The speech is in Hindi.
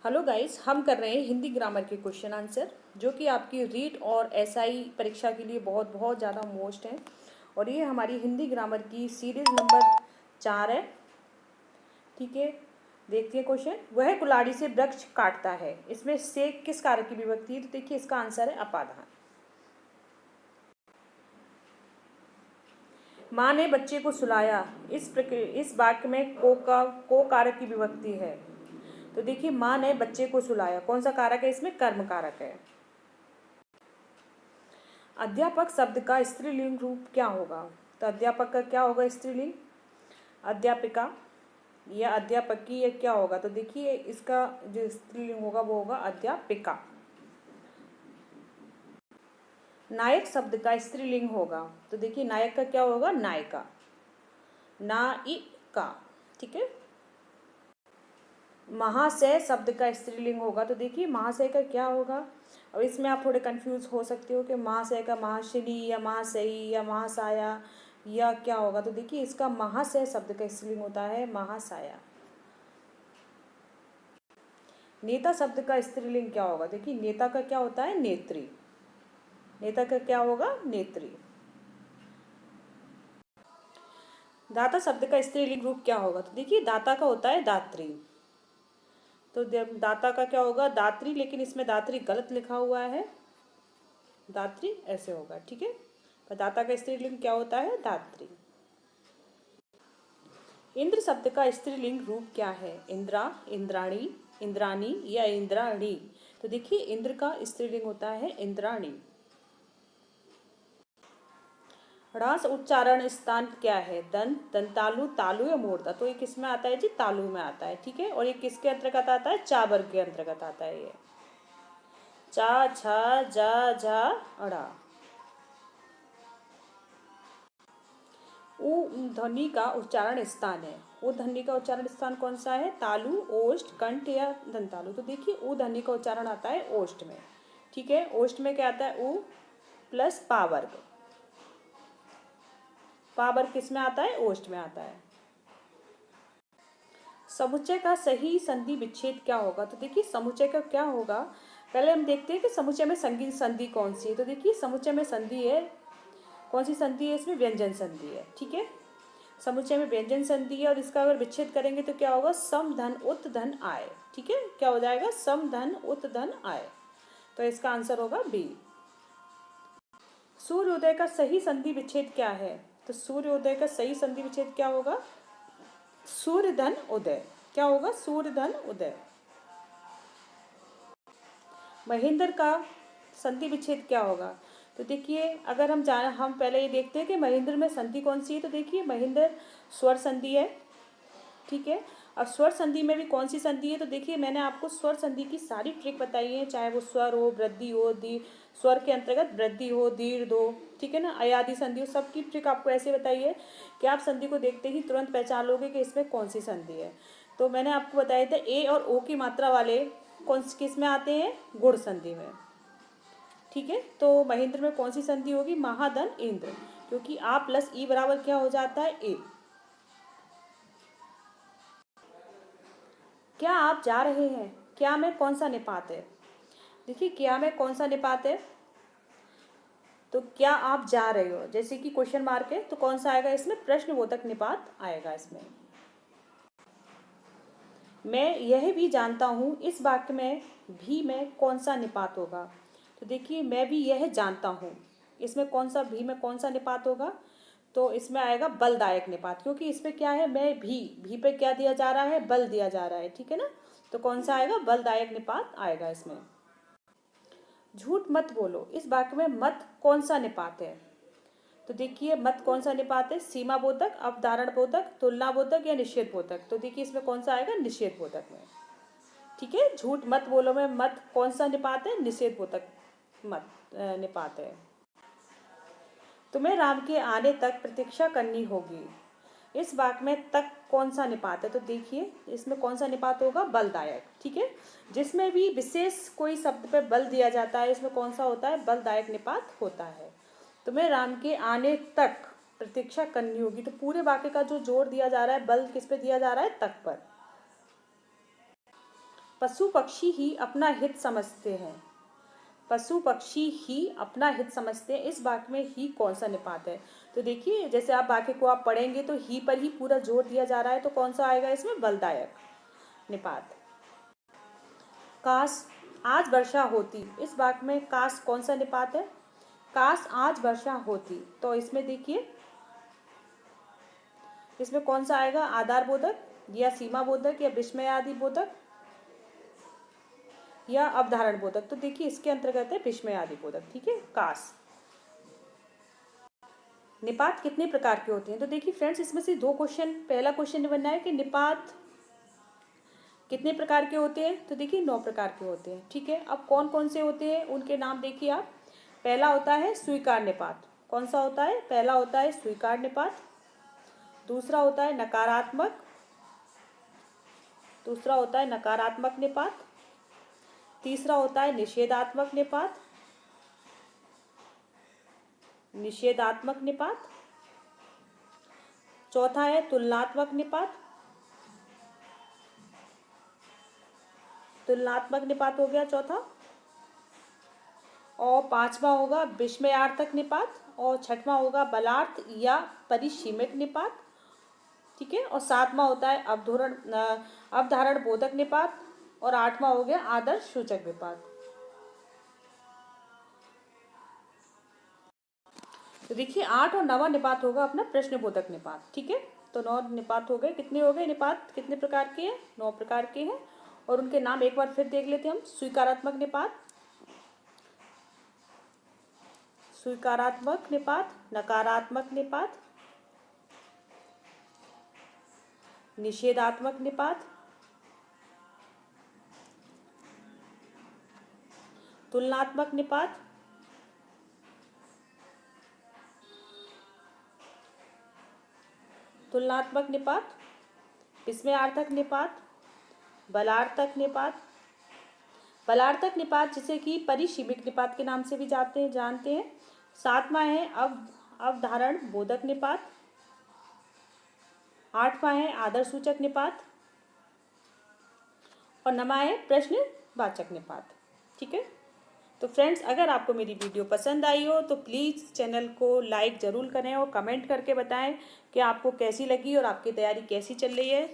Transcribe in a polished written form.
हेलो गाइस, हम कर रहे हैं हिंदी ग्रामर के क्वेश्चन आंसर जो कि आपकी रीट और एसआई परीक्षा के लिए बहुत बहुत ज़्यादा मोस्ट है। और ये हमारी हिंदी ग्रामर की सीरीज नंबर 4 है। ठीक है, देखते हैं क्वेश्चन। वह कुल्हाड़ी से वृक्ष काटता है, इसमें से किस कारक की विभक्ति है? तो देखिए इसका आंसर है अपादान। माँ ने बच्चे को सुलाया, इस वाक्य में को कारक की विभक्ति है। तो देखिए माँ ने बच्चे को सुलाया, कौन सा कारक है इसमें? कर्म कारक है। अध्यापक शब्द का स्त्रीलिंग रूप क्या होगा? तो अध्यापक का क्या होगा स्त्रीलिंग? अध्यापिका या अध्यापकी या क्या होगा? तो देखिए इसका जो स्त्रीलिंग होगा वो होगा अध्यापिका। नायक शब्द का स्त्रीलिंग होगा, तो देखिए नायक का क्या होगा? नायिका, नायिका। ठीक है। महाशय शब्द का स्त्रीलिंग होगा, तो देखिए महाशय का क्या होगा? और इसमें आप थोड़े कंफ्यूज हो सकते हो कि महाशय का महाशनी या महाशयी या महासाया या क्या होगा? तो देखिए इसका महाशय शब्द का स्त्रीलिंग होता है महासाया। नेता शब्द का स्त्रीलिंग क्या होगा? देखिए नेता का क्या होता है? नेत्री। नेता का क्या होगा? नेत्री। दाता शब्द का स्त्रीलिंग रूप क्या होगा? तो देखिए दाता का होता है दात्री। तो दाता का क्या होगा? दात्री, लेकिन इसमें दात्री गलत लिखा हुआ है, दात्री ऐसे होगा। ठीक है, तो दाता का स्त्रीलिंग क्या होता है? दात्री। इंद्र शब्द का स्त्रीलिंग रूप क्या है? इंद्रा, इंद्राणी, इंद्रानी या इंद्राणी? तो देखिए इंद्र का स्त्रीलिंग होता है इंद्राणी। ह्रास उच्चारण स्थान क्या है? दंत, दंतालु, तालु या मूर्धा? तो ये किस में आता है जी? तालु में आता है। ठीक है, और ये किसके अंतर्गत आता है? चा वर्ग के अंतर्गत आता है। ये चा, छा, जा, झा, अड़ा। उ ध्वनि का उच्चारण स्थान है। उ ध्वनि का उच्चारण स्थान कौन सा है? तालु, ओष्ठ, कंठ या दंतालु? तो देखिए उ ध्वनि का उच्चारण आता है ओष्ठ में। ठीक है, ओष्ठ में क्या आता है? उ प्लस पा वर्ग। पा वर्ग किस में आता है? ओष्ठ में आता है। समुच्चय का सही संधि विच्छेद क्या होगा? तो देखिए समुच्चय का क्या होगा, पहले हम देखते हैं कि समुच्चय में संधि संधि कौन सी है। तो देखिए समुच्चय में संधि है, कौन सी संधि है इसमें? व्यंजन संधि है। ठीक है, समुच्चय में व्यंजन संधि है और इसका अगर विच्छेद करेंगे तो क्या होगा? सम धन उत धन आय। ठीक है, क्या हो जाएगा? सम धन उत धन आय। तो इसका आंसर होगा बी। सूर्योदय का सही संधि विच्छेद क्या है? तो सूर्योदय का सही संधि विच्छेद क्या होगा? सूर्य धन उदय। क्या होगा? सूर्य धन उदय। महेंद्र का संधि विच्छेद क्या होगा? तो देखिए अगर हम पहले ये देखते हैं कि महेंद्र में संधि कौन सी है। तो देखिए महेंद्र स्वर संधि है। ठीक है, अब स्वर संधि में भी कौन सी संधि है? तो देखिए मैंने आपको स्वर संधि की सारी ट्रिक बताई है, चाहे वो स्वर हो, वृद्धि हो, दी स्वर के अंतर्गत वृद्धि हो, दीर्घ हो, ठीक है ना, अयादि संधि हो, सबकी ट्रिक आपको ऐसे बताई है कि आप संधि को देखते ही तुरंत पहचान लोगे कि इसमें कौन सी संधि है। तो मैंने आपको बताया था ए और ओ की मात्रा वाले किस में आते हैं? गुण संधि में। ठीक है, तो महेंद्र में कौन सी संधि होगी? महाधन इंद्र, क्योंकि आ प्लस ई बराबर क्या हो जाता है? ए। क्या आप जा रहे हैं? क्या में कौन सा निपात है? देखिए क्या में कौन सा निपात है? तो क्या आप जा रहे हो, जैसे कि क्वेश्चन मार्क है, तो कौन सा आएगा इसमें? प्रश्नबोधक निपात आएगा इसमें। मैं यह भी जानता हूँ, इस वाक्य में भी में कौन सा निपात होगा? तो देखिए मैं भी यह जानता हूँ, इसमें कौन सा भी में कौन सा निपात होगा? तो इसमें आएगा बलदायक निपात, क्योंकि इसमें क्या है? मैं भी पे क्या दिया जा रहा है? बल दिया जा रहा है। ठीक है ना, तो कौन सा आएगा? बलदायक निपात आएगा इसमें। झूठ मत बोलो, इस वाक्य में मत कौन सा निपात है? तो देखिए मत कौन सा निपात है? सीमा बोधक, अवधारण बोधक, तुलना बोधक या निषेध बोधक? तो देखिए इसमें कौन सा आएगा? निषेध बोधक में। ठीक है, झूठ मत बोलो में मत कौन सा निपात है? निषेध बोधक मत निपात है। तुम्हें राम के आने तक प्रतीक्षा करनी होगी, इस वाक्य में तक कौन सा निपात है? तो देखिए इसमें कौन सा निपात होगा? बलदायक। ठीक है, जिसमें भी विशेष कोई शब्द पे बल दिया जाता है इसमें कौन सा होता है? बलदायक निपात होता है। तुम्हें राम के आने तक प्रतीक्षा करनी होगी, तो पूरे वाक्य का जो जोर दिया जा रहा है, बल किस पे दिया जा रहा है? तक पर। पशु पक्षी ही अपना हित समझते हैं। पशु पक्षी ही अपना हित समझते हैं, इस वाक्य में ही कौन सा निपात है? तो देखिए, जैसे आप वाक्य को आप पढ़ेंगे तो ही पर ही पूरा जोर दिया जा रहा है, तो कौन सा आएगा इसमें? बलदायक निपात। काश आज वर्षा होती, इस वाक्य में काश कौन सा निपात है? काश आज वर्षा होती, तो इसमें देखिए, इसमें कौन सा आएगा? आधार बोधक या सीमा बोधक या विस्मयादि बोधक या अवधारण बोधक? तो देखिए, इसके अंतर्गत है विस्मयादि बोधक। ठीक है। काश। निपात कितने प्रकार के होते हैं? तो देखिए फ्रेंड्स, इसमें से दो क्वेश्चन, पहला क्वेश्चन बनना है कि निपात कितने प्रकार के होते हैं? तो देखिए 9 प्रकार के होते हैं। ठीक है। अब कौन कौन से होते हैं उनके नाम देखिए आप। पहला होता है स्वीकार निपात। कौन सा होता है? पहला होता है स्वीकार निपात। दूसरा होता है नकारात्मक। दूसरा होता है नकारात्मक निपात। तीसरा होता है निषेधात्मक निपात। निषेधात्मक निपात। चौथा है तुलनात्मक निपात। तुलनात्मक निपात हो गया चौथा। और पांचवा होगा विस्मयार्थक निपात। और छठवां होगा बलार्थ या परिसीमित निपात। ठीक है। और सातवां होता है अवधारण बोधक निपात। और आठवां हो गया आदर्श सूचक निपात। तो देखिए 8 और 9वां निपात होगा अपना प्रश्नबोधक निपात। ठीक है। तो 9 निपात हो गए। कितने हो गए निपात? कितने प्रकार के हैं? 9 प्रकार के हैं। और उनके नाम एक बार फिर देख लेते हैं हम। स्वीकारात्मक निपात, स्वीकारात्मक निपात, नकारात्मक निपात, निषेधात्मक निपात, तुलनात्मक निपात, तुलनात्मक निपात, विस्मयार्थक निपात, बलार्थक निपात। बलार्थक निपात जिसे कि परिसीमित निपात के नाम से भी जानते हैं। सातवां है अवधारण बोधक निपात। आठवां है आदर्शसूचक निपात। और 9वां है प्रश्नवाचक निपात। ठीक है। तो फ्रेंड्स, अगर आपको मेरी वीडियो पसंद आई हो तो प्लीज़ चैनल को लाइक ज़रूर करें और कमेंट करके बताएं कि आपको कैसी लगी और आपकी तैयारी कैसी चल रही है।